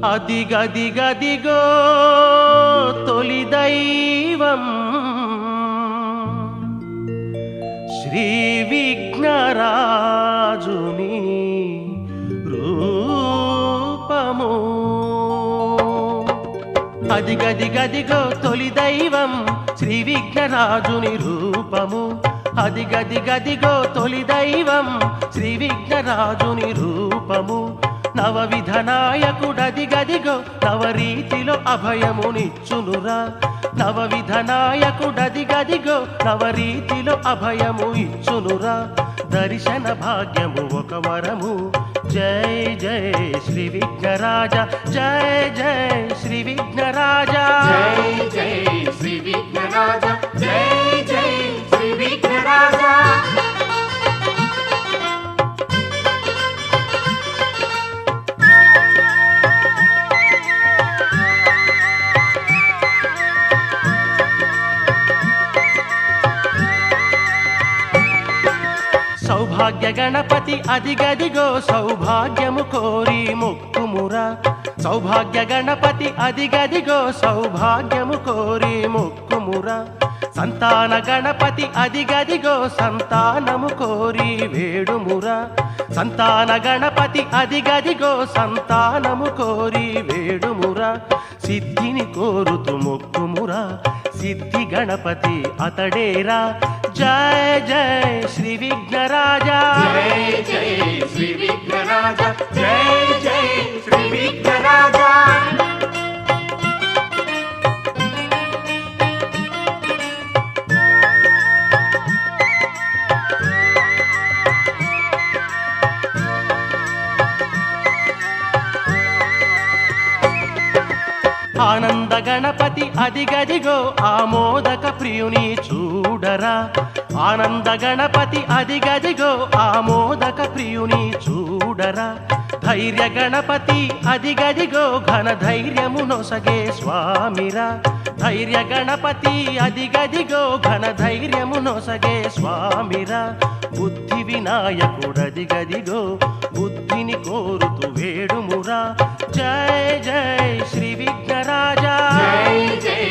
అదిగదిగదిగో తొలి దైవం శ్రీ విఘ్నరాజుని రూపము. అదిగదిగదిగో తొలి దైవం శ్రీ విఘ్నరాజుని రూపము. అదిగదిగదిగో తొలి దైవం శ్రీ విఘ్నరాజుని రూపము. నవవిధ నాయకుడదిగదిగో నవరీతిలో అభయమునిచ్చునురా. నవవిధ నాయకుడదిగదిగో నవరీతిలో అభయము ఇచ్చునురా. దర్శన భాగ్యము ఒక వరము. జై జై శ్రీ విఘ్నరాజ, జై జై శ్రీ విఘ్నరాజ, జై జై శ్రీ విఘ్నరాజ, జై జై శ్రీ విఘ్నరాజ. సౌభాగ్య గణపతి అదిగదిగో సౌభాగ్యము కోరి మొక్కుమురా. సౌభాగ్య గణపతి అదిగదిగో సౌభాగ్యము కోరి మొక్కుమురా. సంతాన గణపతి అదిగదిగో సంతానము కోరి వేడుమురా. సంతాన గణపతి అదిగదిగో సంతానము కోరి వేడుమురా. సిద్ధిని కోరుతూ మొక్కుమురా. సిద్ధి గణపతి అతడేరా. జై జై శ్రీ విఘ్నరాజ, జై జై శ్రీ విఘ్నరాజ, జై జై శ్రీ విఘ్నరాజ. ఆనంద గణపతి అదిగదిగో ఆమోదక ప్రియుని చూడరా. ఆనంద గణపతి అదిగదిగో ఆమోదక ప్రియుని చూడరా. ధైర్య గణపతి అదిగదిగో ఘన ధైర్యము నొసగే స్వామిరా. ధైర్య గణపతి అదిగదిగో ఘన ధైర్యము నొసగే స్వామిరా. బుద్ధి వినాయకుడదిగదిగో బుద్ధిని కోరుతూ వేడుమురా. జై జై శ్రీ విఘ్నరాజ, జై జై